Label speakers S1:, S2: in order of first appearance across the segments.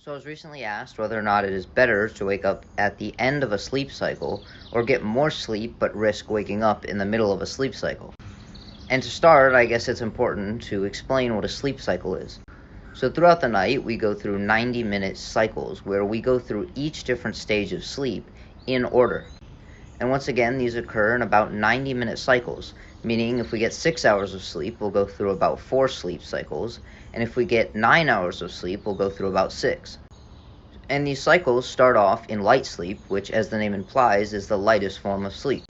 S1: So I was recently asked whether or not it is better to wake up at the end of a sleep cycle or get more sleep but risk waking up in the middle of a sleep cycle. And to start, I guess it's important to explain what a sleep cycle is. So throughout the night, we go through 90-minute cycles where we go through each different stage of sleep in order. And once again, these occur in about 90-minute cycles, meaning if we get 6 hours of sleep, we'll go through about 4 sleep cycles, and if we get 9 hours of sleep, we'll go through about 6. And these cycles start off in light sleep, which, as the name implies, is the lightest form of sleep.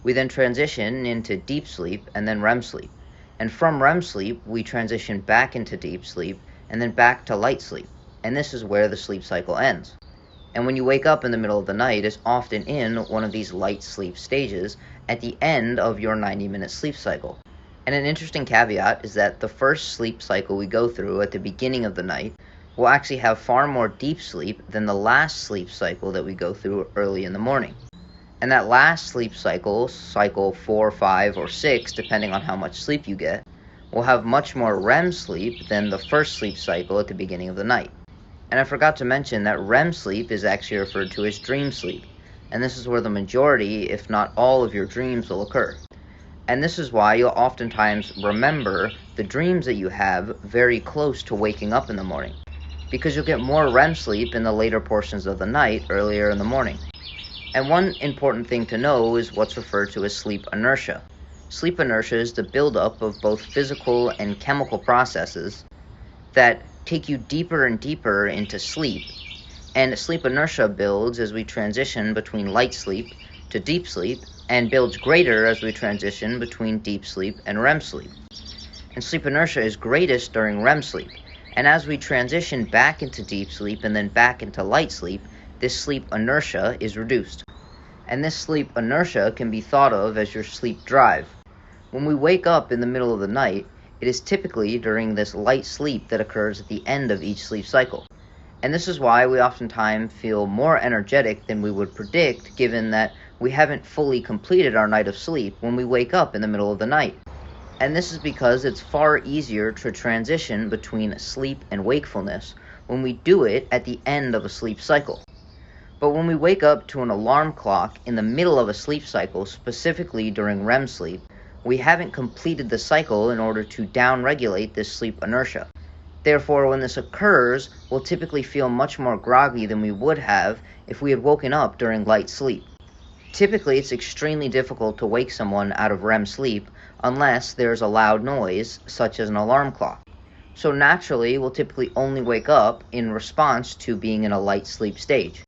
S1: We then transition into deep sleep and then REM sleep. And from REM sleep, we transition back into deep sleep and then back to light sleep. And this is where the sleep cycle ends. And when you wake up in the middle of the night, it's often in one of these light sleep stages at the end of your 90-minute sleep cycle. And an interesting caveat is that the first sleep cycle we go through at the beginning of the night will actually have far more deep sleep than the last sleep cycle that we go through early in the morning. And that last sleep cycle, cycle 4, 5, or 6, depending on how much sleep you get, will have much more REM sleep than the first sleep cycle at the beginning of the night. And I forgot to mention that REM sleep is actually referred to as dream sleep, and this is where the majority, if not all, of your dreams will occur. And this is why you'll oftentimes remember the dreams that you have very close to waking up in the morning, because you'll get more REM sleep in the later portions of the night earlier in the morning. And one important thing to know is what's referred to as sleep inertia. Sleep inertia is the buildup of both physical and chemical processes that take you deeper and deeper into sleep. And sleep inertia builds as we transition between light sleep to deep sleep, and builds greater as we transition between deep sleep and REM sleep. And sleep inertia is greatest during REM sleep. And as we transition back into deep sleep and then back into light sleep, this sleep inertia is reduced. And this sleep inertia can be thought of as your sleep drive. When we wake up in the middle of the night, it is typically during this light sleep that occurs at the end of each sleep cycle. And this is why we oftentimes feel more energetic than we would predict, given that we haven't fully completed our night of sleep when we wake up in the middle of the night. And this is because it's far easier to transition between sleep and wakefulness when we do it at the end of a sleep cycle. But when we wake up to an alarm clock in the middle of a sleep cycle, specifically during REM sleep, we haven't completed the cycle in order to downregulate this sleep inertia. Therefore, when this occurs, we'll typically feel much more groggy than we would have if we had woken up during light sleep. Typically, it's extremely difficult to wake someone out of REM sleep unless there's a loud noise, such as an alarm clock. So naturally, we'll typically only wake up in response to being in a light sleep stage.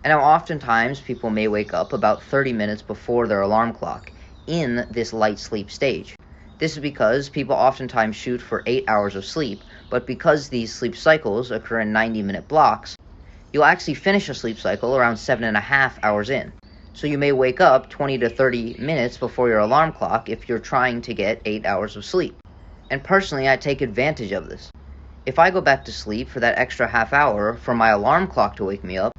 S1: And now oftentimes, people may wake up about 30 minutes before their alarm clock in this light sleep stage. This is because people oftentimes shoot for 8 hours of sleep, but because these sleep cycles occur in 90-minute blocks, you'll actually finish a sleep cycle around 7.5 hours in. So you may wake up 20 to 30 minutes before your alarm clock if you're trying to get 8 hours of sleep. And personally, I take advantage of this. If I go back to sleep for that extra half hour for my alarm clock to wake me up,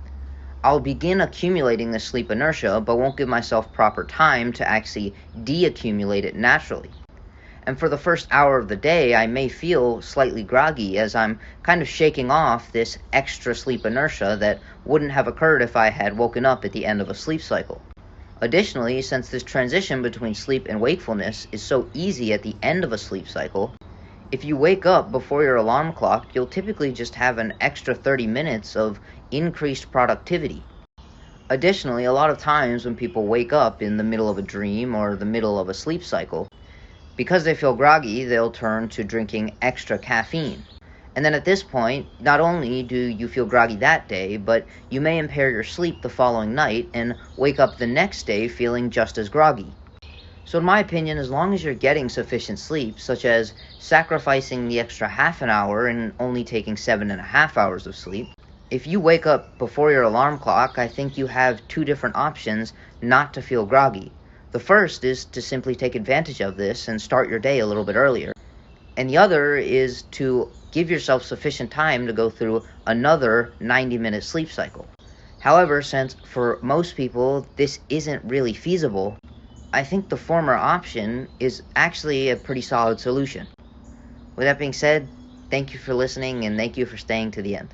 S1: I'll begin accumulating the sleep inertia, but won't give myself proper time to actually deaccumulate it naturally. And for the first hour of the day, I may feel slightly groggy as I'm kind of shaking off this extra sleep inertia that wouldn't have occurred if I had woken up at the end of a sleep cycle. Additionally, since this transition between sleep and wakefulness is so easy at the end of a sleep cycle, if you wake up before your alarm clock, you'll typically just have an extra 30 minutes of increased productivity. Additionally, a lot of times when people wake up in the middle of a dream or the middle of a sleep cycle, because they feel groggy, they'll turn to drinking extra caffeine. And then at this point, not only do you feel groggy that day, but you may impair your sleep the following night and wake up the next day feeling just as groggy. So in my opinion, as long as you're getting sufficient sleep, such as sacrificing the extra half an hour and only taking 7.5 hours of sleep, if you wake up before your alarm clock, I think you have two different options not to feel groggy. The first is to simply take advantage of this and start your day a little bit earlier. And the other is to give yourself sufficient time to go through another 90-minute sleep cycle. However, since for most people this isn't really feasible, I think the former option is actually a pretty solid solution. With that being said, thank you for listening and thank you for staying to the end.